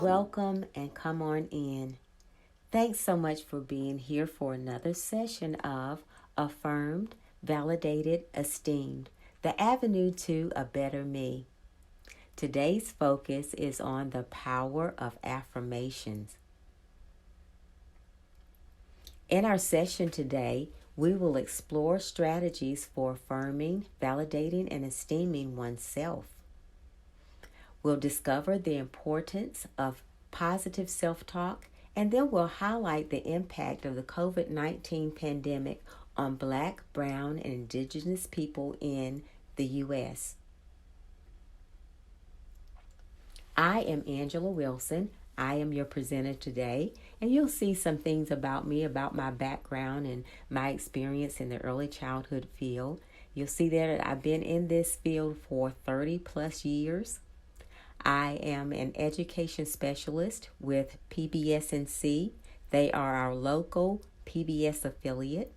Welcome and come on in. Thanks so much for being here for another session of Affirmed, Validated, Esteemed, the avenue to a better me. Today's focus is on the power of affirmations. In our session today, we will explore strategies for affirming, validating, and esteeming oneself. We'll discover the importance of positive self talk, and then we'll highlight the impact of the COVID-19 pandemic on Black, Brown, and Indigenous people in the U.S. I am Angela Wilson. I am your presenter today, and you'll see some things about me, about my background and my experience in the early childhood field. You'll see that I've been in this field for 30 plus years. I am an education specialist with PBS&C. They are our local PBS affiliate.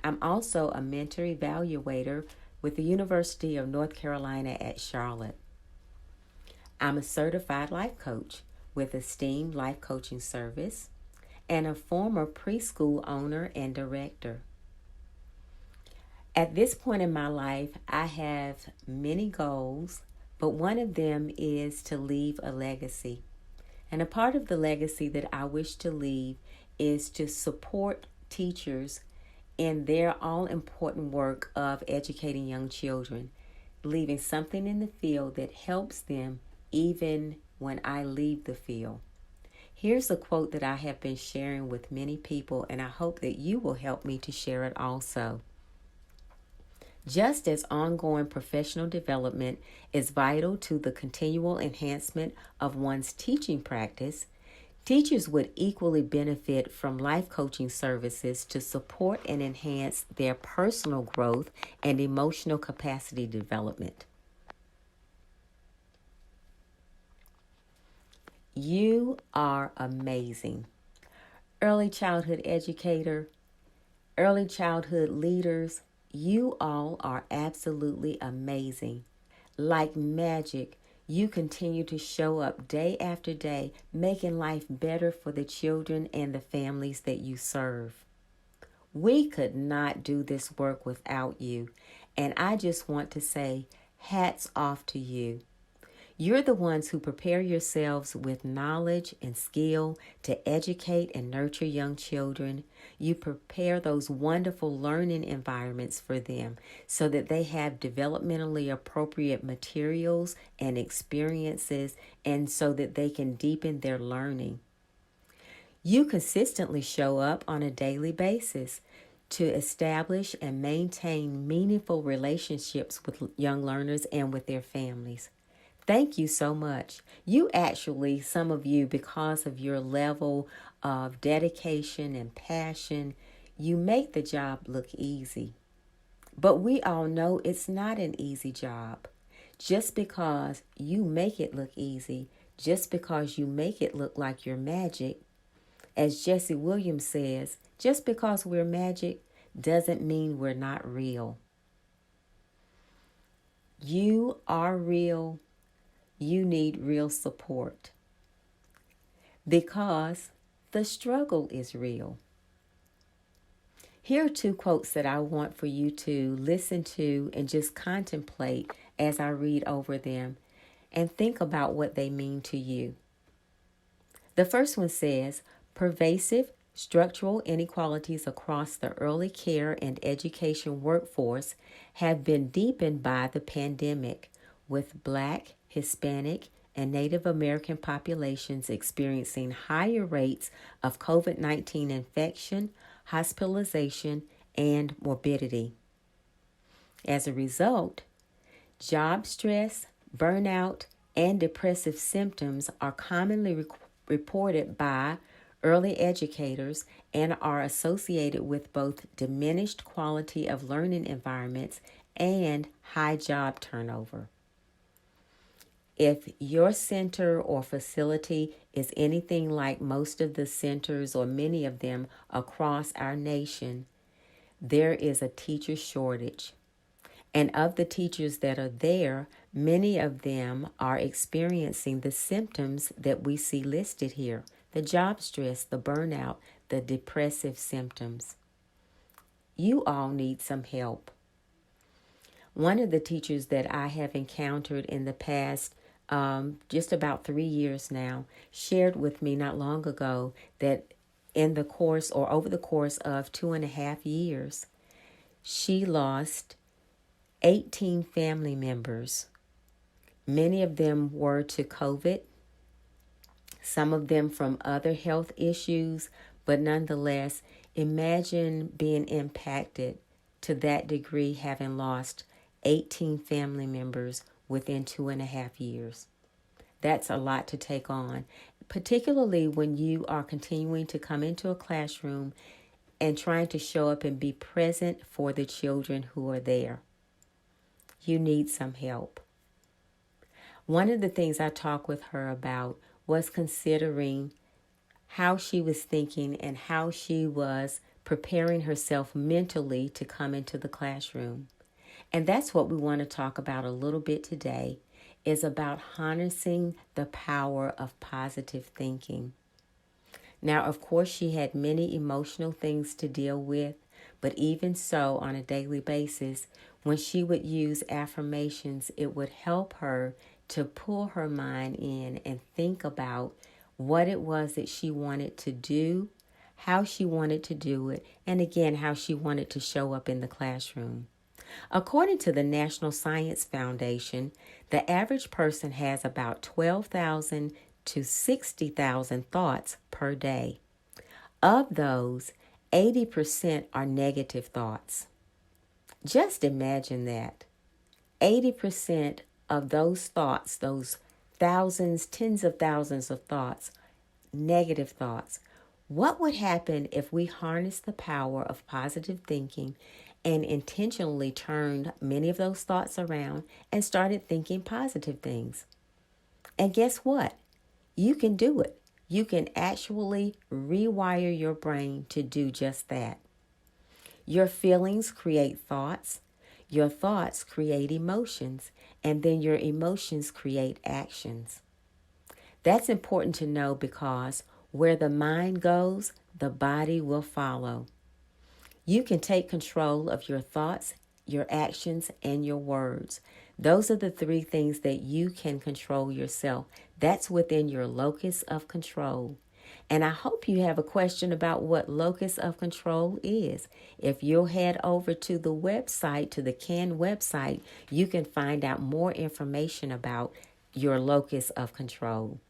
I'm also a mentor evaluator with the University of North Carolina at Charlotte. I'm a certified life coach with Esteemed Life Coaching Service and a former preschool owner and director. At this point in my life, I have many goals, but one of them is to leave a legacy. And a part of the legacy that I wish to leave is to support teachers in their all-important work of educating young children, leaving something in the field that helps them even when I leave the field. Here's a quote that I have been sharing with many people, and I hope that you will help me to share it also. Just as ongoing professional development is vital to the continual enhancement of one's teaching practice, teachers would equally benefit from life coaching services to support and enhance their personal growth and emotional capacity development. You are amazing. Early childhood educator, early childhood leaders, you all are absolutely amazing. Like magic, you continue to show up day after day, making life better for the children and the families that you serve. We could not do this work without you, and I just want to say hats off to you. You're the ones who prepare yourselves with knowledge and skill to educate and nurture young children. You prepare those wonderful learning environments for them so that they have developmentally appropriate materials and experiences, and so that they can deepen their learning. You consistently show up on a daily basis to establish and maintain meaningful relationships with young learners and with their families. Thank you so much. You actually, some of you, because of your level of dedication and passion, you make the job look easy. But we all know it's not an easy job. Just because you make it look easy, just because you make it look like you're magic, as Jesse Williams says, just because we're magic doesn't mean we're not real. You are real. You need real support because the struggle is real. Here are two quotes that I want for you to listen to and just contemplate as I read over them and think about what they mean to you. The first one says, pervasive structural inequalities across the early care and education workforce have been deepened by the pandemic, with Black, Hispanic, and Native American populations experiencing higher rates of COVID-19 infection, hospitalization, and morbidity. As a result, job stress, burnout, and depressive symptoms are commonly reported by early educators and are associated with both diminished quality of learning environments and high job turnover. If your center or facility is anything like most of the centers or many of them across our nation, there is a teacher shortage. And of the teachers that are there, many of them are experiencing the symptoms that we see listed here: the job stress, the burnout, the depressive symptoms. You all need some help. One of the teachers that I have encountered in the past, just about 3 years now, shared with me not long ago that in the course or over the course of 2.5 years, she lost 18 family members. Many of them were to COVID, some of them from other health issues, but nonetheless, imagine being impacted to that degree, having lost 18 family members within 2.5 years. That's a lot to take on, particularly when you are continuing to come into a classroom and trying to show up and be present for the children who are there. You need some help. One of the things I talked with her about was considering how she was thinking and how she was preparing herself mentally to come into the classroom. And that's what we want to talk about a little bit today, is about harnessing the power of positive thinking. Now, of course, she had many emotional things to deal with, but even so, on a daily basis, when she would use affirmations, it would help her to pull her mind in and think about what it was that she wanted to do, how she wanted to do it, and again, how she wanted to show up in the classroom. According to the National Science Foundation, the average person has about 12,000 to 60,000 thoughts per day. Of those, 80% are negative thoughts. Just imagine that. 80% of those thoughts, those thousands, tens of thousands of thoughts, negative thoughts. What would happen if we harnessed the power of positive thinking and intentionally turned many of those thoughts around and started thinking positive things? And guess what? You can do it. You can actually rewire your brain to do just that. Your feelings create thoughts. Your thoughts create emotions. And then your emotions create actions. That's important to know because where the mind goes, the body will follow. You can take control of your thoughts, your actions, and your words. Those are the three things that you can control yourself. That's within your locus of control. And I hope you have a question about what locus of control is. If you'll head over to the website, to the CAN website, you can find out more information about your locus of control.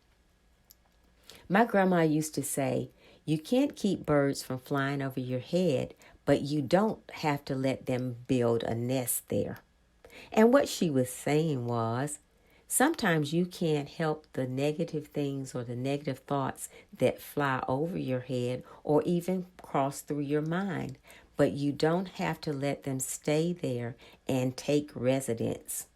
My grandma used to say, you can't keep birds from flying over your head, but you don't have to let them build a nest there. And what she was saying was, sometimes you can't help the negative things or the negative thoughts that fly over your head or even cross through your mind, but you don't have to let them stay there and take residence.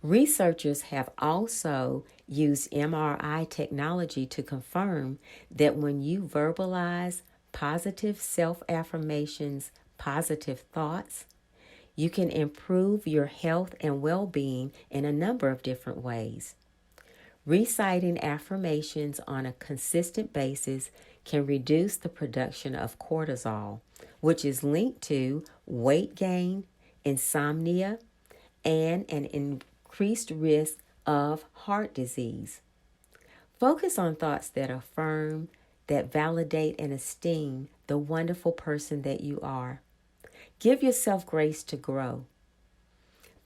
Researchers have also used MRI technology to confirm that when you verbalize positive self-affirmations, positive thoughts, you can improve your health and well-being in a number of different ways. Reciting affirmations on a consistent basis can reduce the production of cortisol, which is linked to weight gain, insomnia, and an increased risk of heart disease. Focus on thoughts that affirm, that validate and esteem the wonderful person that you are. Give yourself grace to grow.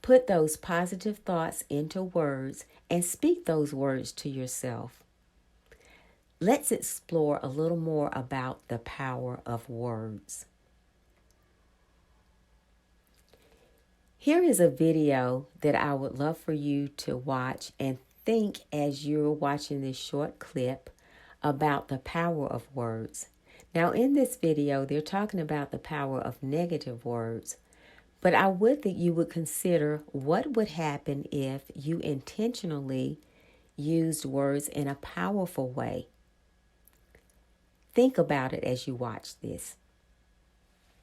Put those positive thoughts into words and speak those words to yourself. Let's explore a little more about the power of words. Here is a video that I would love for you to watch and think as you're watching this short clip about the power of words. Now, in this video, they're talking about the power of negative words, but I would that you would consider what would happen if you intentionally used words in a powerful way. Think about it as you watch this.